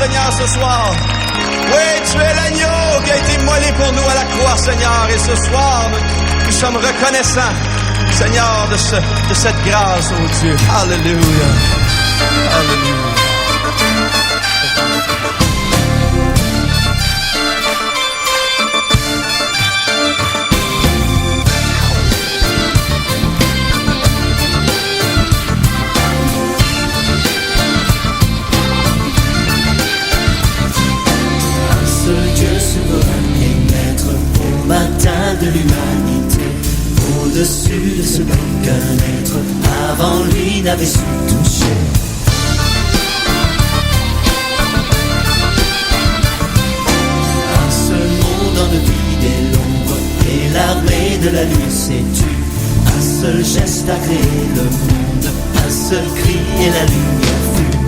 Seigneur, ce soir. Oui, tu es l'agneau qui a été immolé pour nous à la croix, Seigneur. Et ce soir, nous sommes reconnaissants, Seigneur, de cette grâce, oh Dieu. Alléluia. Alléluia. Matin de l'humanité, au-dessus de ce qu'un être avant lui n'avait su toucher. Un seul monde en vide et l'ombre, et l'armée de la nuit s'est tue. Un seul geste a créé le monde, un seul cri et la lumière fut.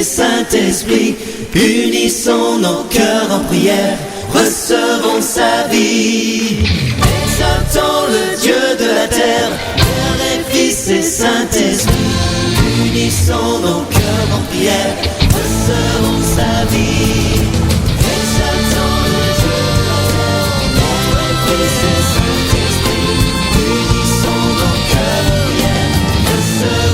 Saint-Esprit, unissons nos cœurs en prière, recevons sa vie. Exaltons le Dieu de la terre, Père et Fils et Saint-Esprit, unissons nos cœurs en prière, recevons sa vie. Exaltons le Dieu de la terre, Père et Fils et Saint-Esprit, unissons nos cœurs en prière, recevons sa vie.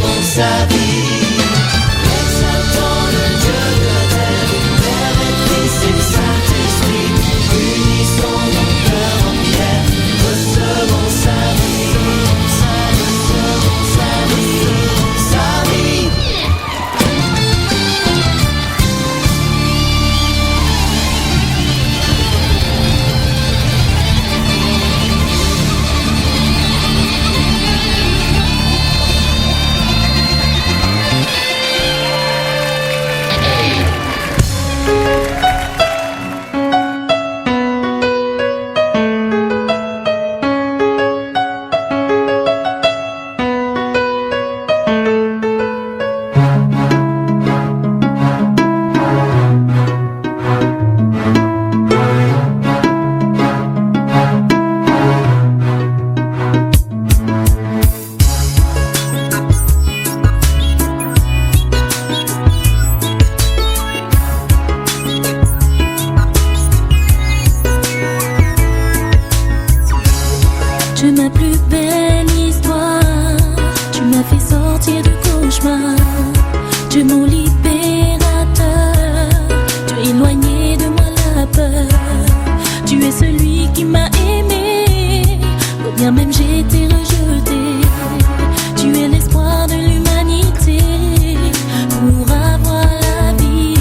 Pour avoir la vie.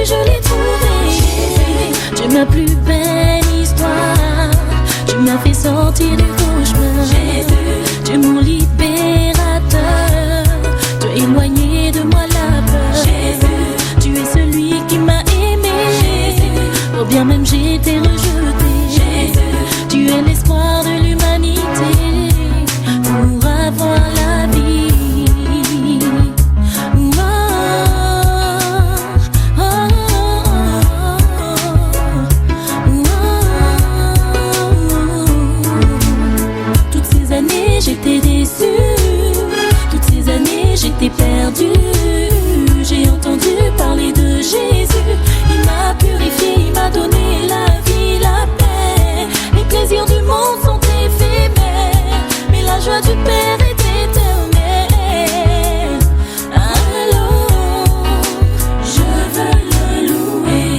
je l'ai trouvé. Tu es ma plus belle histoire. Tu m'as fait sortir du cauchemar. Tu es mon libérateur. Tu es éloigné de moi la peur. Tu es celui qui m'a aimé. Oh bien même j'ai été rejeté. Tu es l'espoir de l'humanité pour avoir la vie. Toutes ces années j'étais déçue. Toutes ces années j'étais perdue. J'ai entendu parler de Jésus. Il m'a purifié, il m'a donné la vie, la paix. Les plaisirs du monde sont éphémères, mais la joie du Père est éternelle. Alors, je veux le louer,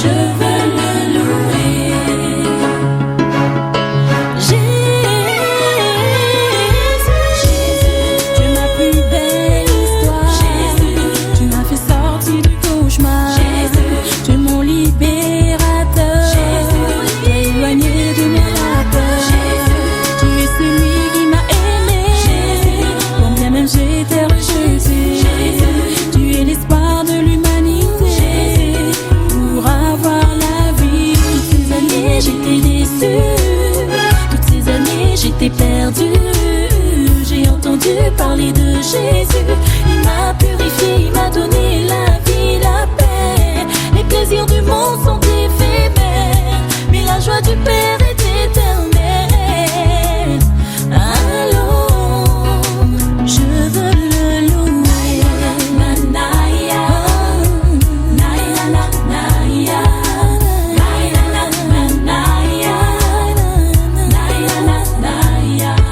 je veux le louer. Jésus, tu es ma plus belle histoire. Tu m'as fait sortir du cauchemar. Tu es mon libérateur. Tu es éloigné de moi la peur. Tu es celui qui m'a aimé. Combien même j'étais rejeté. Tu es l'espoir de l'humanité pour avoir la vie. Toutes ces années j'étais déçue. Toutes ces années j'étais perdue. J'ai entendu parler de Jésus. Il m'a purifié, il m'a donné la vie, la paix. Les plaisirs du monde sont éphémères, mais la joie du Père est éternelle. Alors, je veux le louer. Naya, naya, naya, naya, naya, naya, naya, naya.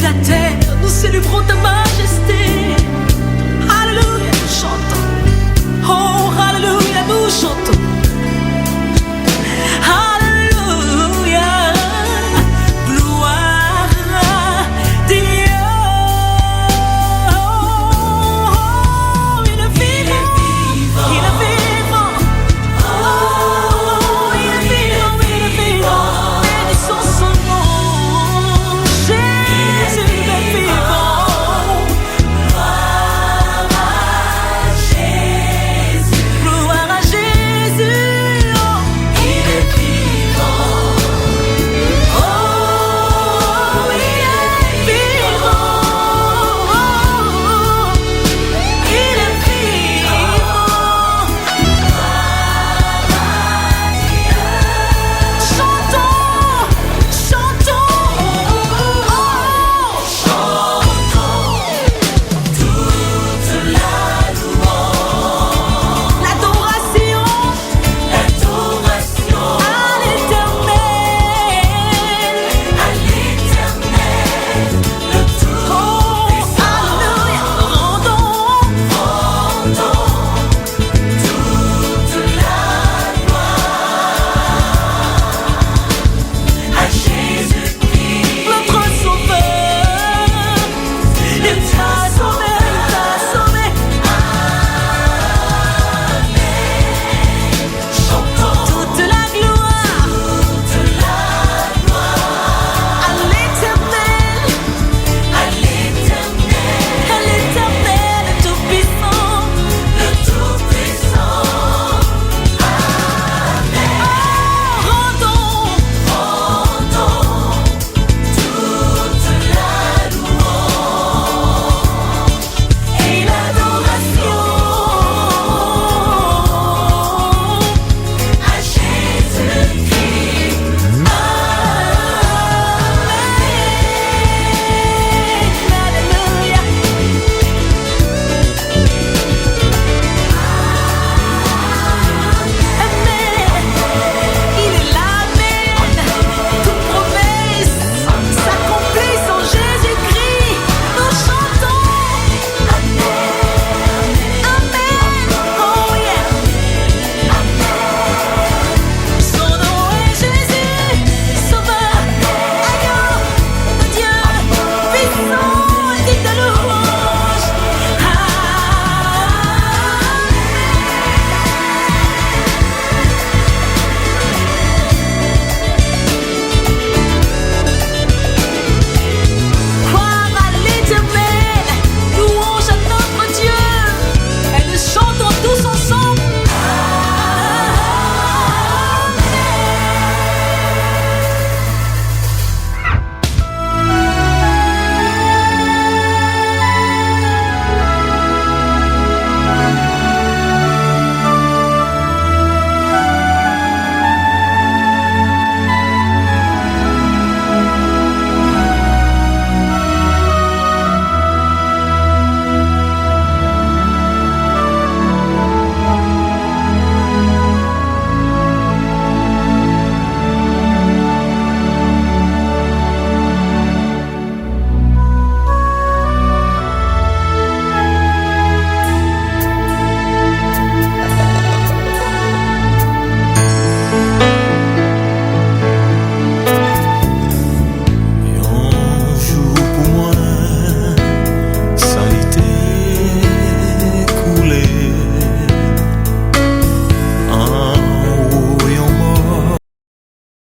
la terre.